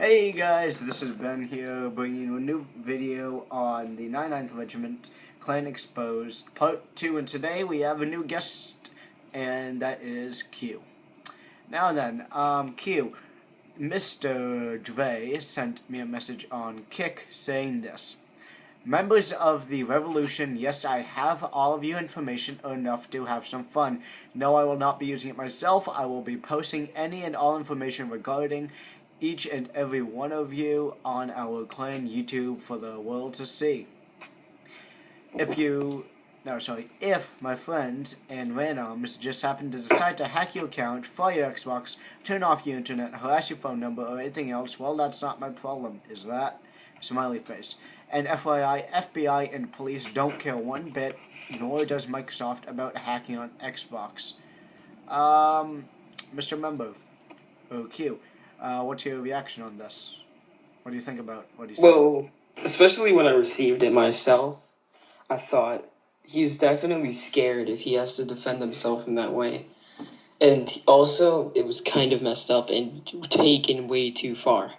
Hey guys, this is Ben here, bringing you a new video on the 99th Regiment Clan Exposed Part 2, and today we have a new guest, and that is Q. Now then, Q, Mr. Dre sent me a message on Kick saying this. Members of the Revolution, yes, I have all of your information enough to have some fun. No, I will not be using it myself. I will be posting any and all information regarding each and every one of you on our clan YouTube for the world to see. If my friends and randoms just happen to decide to hack your account, fire your Xbox, turn off your internet, harass your phone number, or anything else, well, that's not my problem, is that? Smiley face. And FYI, FBI and police don't care one bit, nor does Microsoft, about hacking on Xbox. Mr. Member, Q, what's your reaction on this? What do you think about what he said? Well, especially when I received it myself, I thought he's definitely scared if he has to defend himself in that way. And also, it was kind of messed up and taken way too far.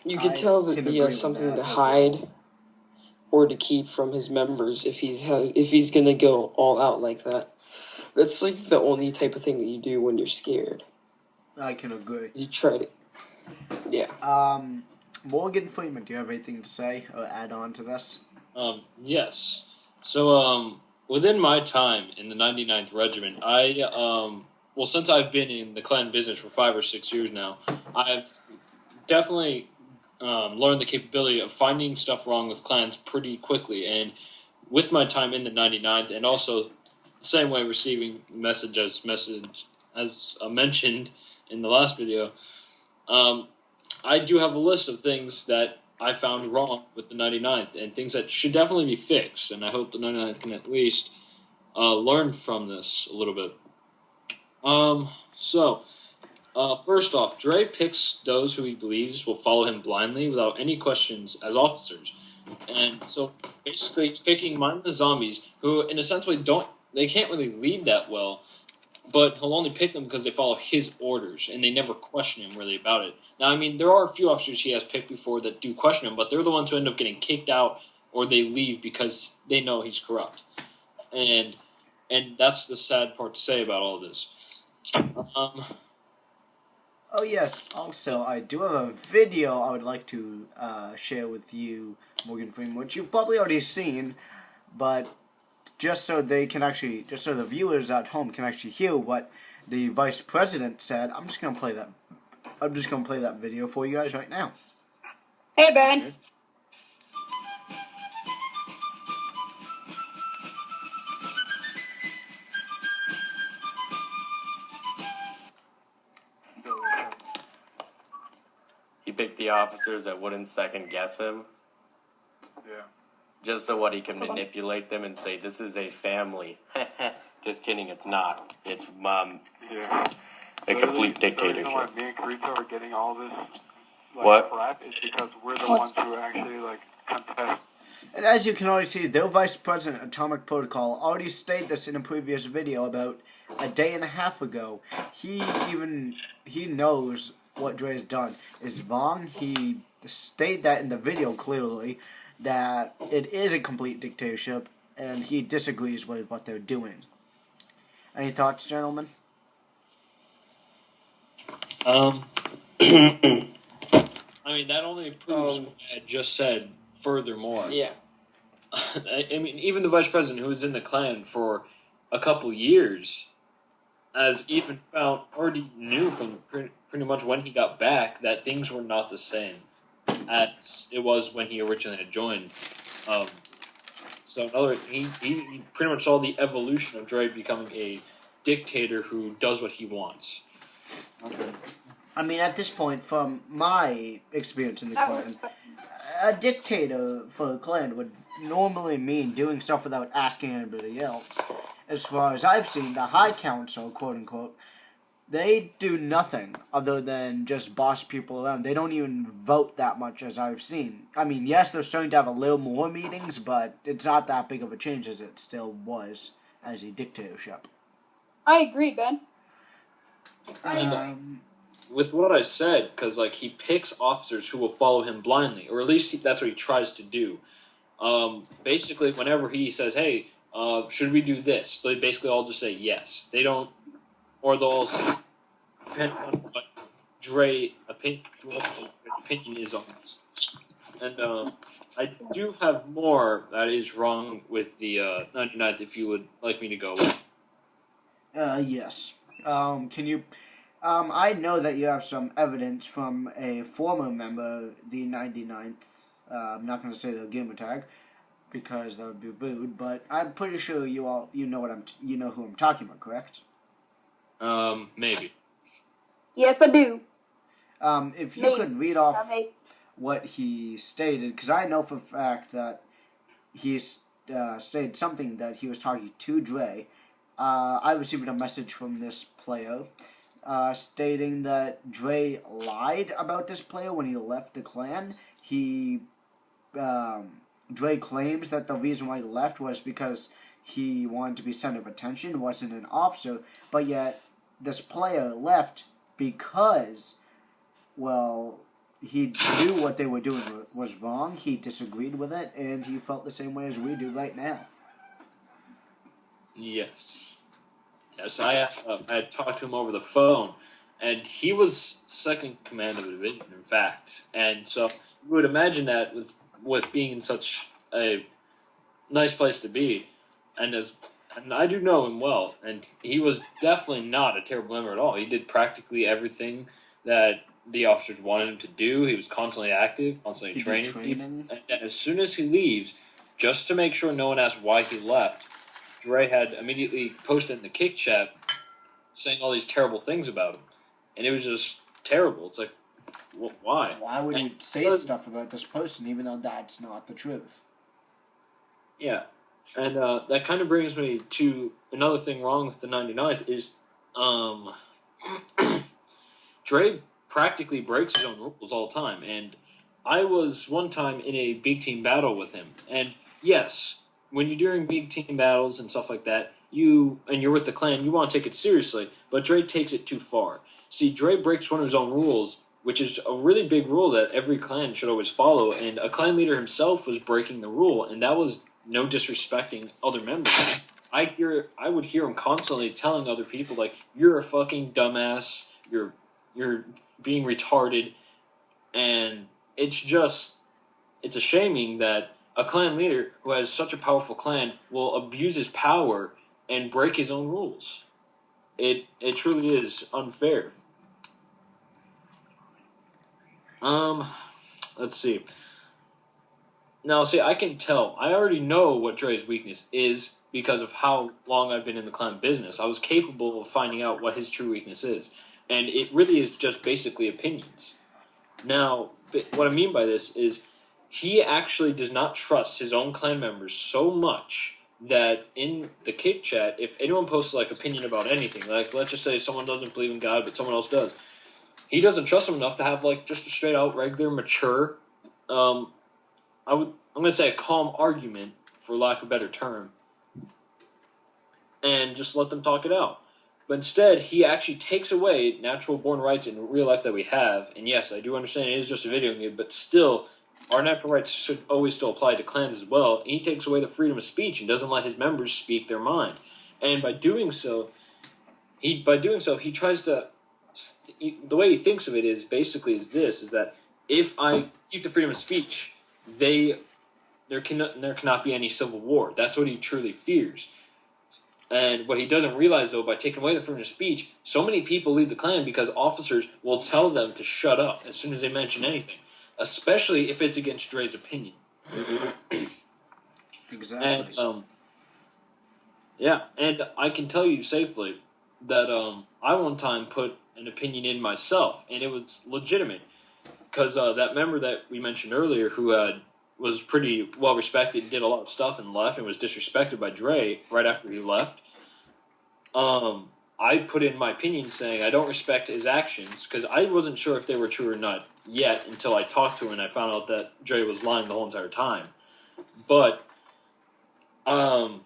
You can tell that he has something to hide or to keep from his members if he's gonna go all out like that. That's like the only type of thing that you do when you're scared. I can agree. You try to, yeah. Morgan Freeman, do you have anything to say or add on to this? Yes. So, within my time in the 99th Regiment, since I've been in the clan business for 5 or 6 years now, I've definitely learned the capability of finding stuff wrong with clans pretty quickly. And with my time in the 99th, and also the same way receiving message as mentioned in the last video, I do have a list of things that I found wrong with the 99th and things that should definitely be fixed. And I hope the 99th can at least learn from this a little bit. First off, Dre picks those who he believes will follow him blindly without any questions as officers. And so basically he's picking mindless zombies who in a sense they can't really lead that well, but he'll only pick them because they follow his orders and they never question him really about it. Now, I mean, there are a few officers he has picked before that do question him, but they're the ones who end up getting kicked out or they leave because they know he's corrupt. And that's the sad part to say about all this. Oh yes, also I do have a video I would like to share with you, Morgan Freeman, which you've probably already seen, but just so the viewers at home can actually hear what the Vice President said, I'm just gonna play that video for you guys right now. Hey Ben. Okay. He picked the officers that wouldn't second guess him. Yeah. Just so he can manipulate them and say, this is a family. Just kidding, it's not. It's a complete dictatorship. The reason why me and Carito are getting all this crap is because we're the ones who actually contest. And as you can already see, their Vice President, Atomic Protocol, already stated this in a previous video about a day and a half ago. He knows what Dre has done is wrong. He stated that in the video clearly, that it is a complete dictatorship, and he disagrees with what they're doing. Any thoughts, gentlemen? I mean, that only proves what I just said furthermore. Yeah. I mean, even the Vice President, who was in the clan for a couple years, already knew from pretty much when he got back that things were not the same as it was when he originally had joined. He pretty much saw the evolution of Dre becoming a dictator who does what he wants. Okay. I mean, at this point, from my experience in the clan, a dictator for a clan would normally mean doing stuff without asking anybody else. As far as I've seen, the High Council, quote-unquote, they do nothing other than just boss people around. They don't even vote that much, as I've seen. I mean, yes, they're starting to have a little more meetings, but it's not that big of a change as it still was as a dictatorship. I agree, Ben. with what I said, because like he picks officers who will follow him blindly, or at least that's what he tries to do. Basically, whenever he says, "Hey, should we do this?" they basically all just say yes. They don't, or they'll all say, depending on what Dre's opinion is on this. And I do have more that is wrong with the 99th. If you would like me to go. Yes. Can you? I know that you have some evidence from a former member, the 99th. I'm not going to say the gamer tag because that would be rude, but I'm pretty sure you know who I'm talking about, correct? Maybe. Yes, I do. If you could read off what he stated, because I know for a fact that he stated something that he was talking to Dre. I received a message from this player stating that Dre lied about this player when he left the clan. Dre claims that the reason why he left was because he wanted to be center of attention, wasn't an officer, but yet this player left because, well, he knew what they were doing was wrong, he disagreed with it, and he felt the same way as we do right now. Yes. Yes, I had talked to him over the phone, and he was second command of the division, in fact. And so you would imagine that with being in such a nice place to be, and I do know him well, and he was definitely not a terrible member at all. He did practically everything that the officers wanted him to do. He was constantly active, constantly training people. And as soon as he leaves, just to make sure no one asked why he left, Dre had immediately posted in the kick chat saying all these terrible things about him. And it was just terrible. It's like, why? Why would you say stuff about this person even though that's not the truth? Yeah. And that kind of brings me to another thing wrong with the 99th is Dre practically breaks his own rules all the time. And I was one time in a big team battle with him. And yes, when you're doing big team battles and stuff like that, you're with the clan, you want to take it seriously, but Dre takes it too far. See, Dre breaks one of his own rules, which is a really big rule that every clan should always follow, and a clan leader himself was breaking the rule, and that was no disrespecting other members. I would hear him constantly telling other people, like, you're a fucking dumbass, you're being retarded, and it's a shaming that a clan leader who has such a powerful clan will abuse his power and break his own rules. It truly is unfair. Let's see. Now, see, I can tell. I already know what Dre's weakness is because of how long I've been in the clan business. I was capable of finding out what his true weakness is. And it really is just basically opinions. Now, what I mean by this is he actually does not trust his own clan members so much that in the kick chat, if anyone posts like opinion about anything, like let's just say someone doesn't believe in God, but someone else does, he doesn't trust them enough to have like just a straight out regular mature, I'm gonna say a calm argument for lack of a better term, and just let them talk it out. But instead, he actually takes away natural born rights in real life that we have. And yes, I do understand it is just a video game, but still, our natural rights should always still apply to clans as well. And he takes away the freedom of speech and doesn't let his members speak their mind. And by doing so, he tries to. The way he thinks of it is basically is that if I keep the freedom of speech, there cannot be any civil war. That's what he truly fears. And what he doesn't realize, though, by taking away the freedom of speech, so many people leave the clan because officers will tell them to shut up as soon as they mention anything, especially if it's against Dre's opinion. Exactly. And, and I can tell you safely that I one time put an opinion in myself, and it was legitimate, because that member that we mentioned earlier who was pretty well respected, did a lot of stuff and left, and was disrespected by Dre right after he left. I put in my opinion saying I don't respect his actions because I wasn't sure if they were true or not yet until I talked to him and I found out that Dre was lying the whole entire time. But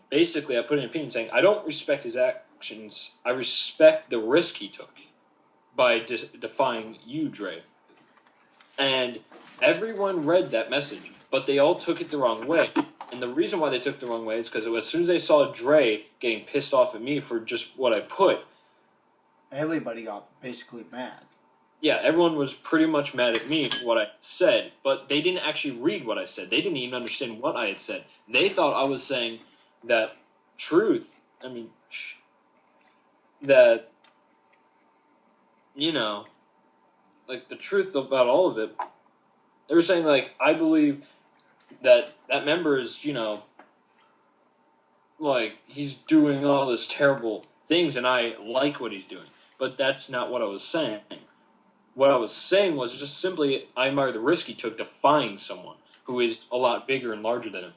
basically, I put in an opinion saying I don't respect his actions. I respect the risk he took. by defying you, Dre. And everyone read that message, but they all took it the wrong way. And the reason why they took it the wrong way is because as soon as they saw Dre getting pissed off at me for just what I put, everybody got basically mad. Yeah, everyone was pretty much mad at me for what I said, but they didn't actually read what I said. They didn't even understand what I had said. They thought I was saying that that, like the truth about all of it. They were saying, like, I believe that member is, like, he's doing all this terrible things, and I like what he's doing. But that's not what I was saying. What I was saying was just simply, I admire the risk he took defying someone who is a lot bigger and larger than him.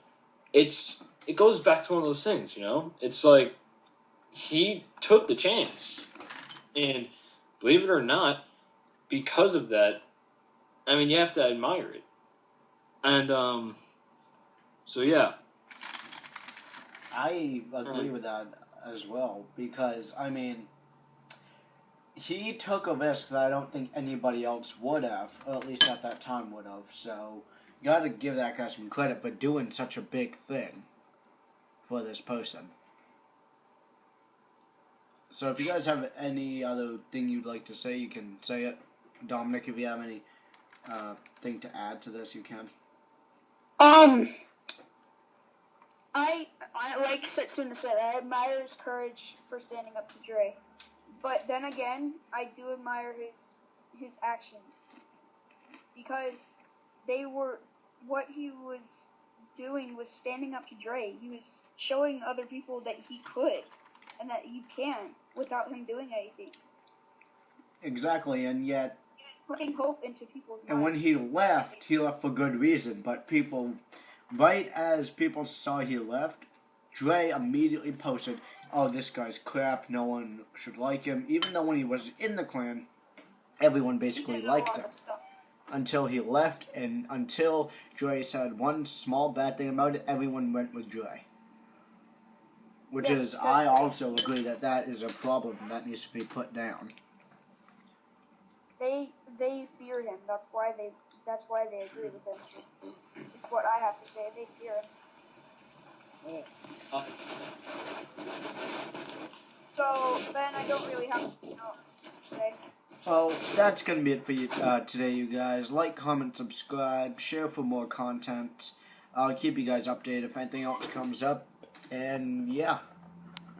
It goes back to one of those things, It's like, he took the chance. And believe it or not, because of that, you have to admire it. And, so yeah. I agree with that as well, because, he took a risk that I don't think anybody else would have, or at least at that time would have, so you gotta give that guy some credit for doing such a big thing for this person. So if you guys have any other thing you'd like to say, you can say it. Dominic, if you have any thing to add to this, you can. I like Setsuna said, I admire his courage for standing up to Dre. But then again, I do admire his actions. Because what he was doing was standing up to Dre. He was showing other people that he could, and that you can, without him doing anything. Exactly, and yet... He was putting hope into people's minds. And when he left for good reason, but right as people saw he left, Dre immediately posted, "Oh, this guy's crap, no one should like him." Even though when he was in the clan, everyone basically liked him. Until he left, and until Dre said one small bad thing about it, everyone went with Dre. I also agree that is a problem that needs to be put down. They fear him. That's why they agree with him. It's what I have to say. They fear him. Yes. So then I don't really have anything else to say. Well, that's going to be it for you today, you guys. Like, comment, subscribe, share for more content. I'll keep you guys updated if anything else comes up. And yeah.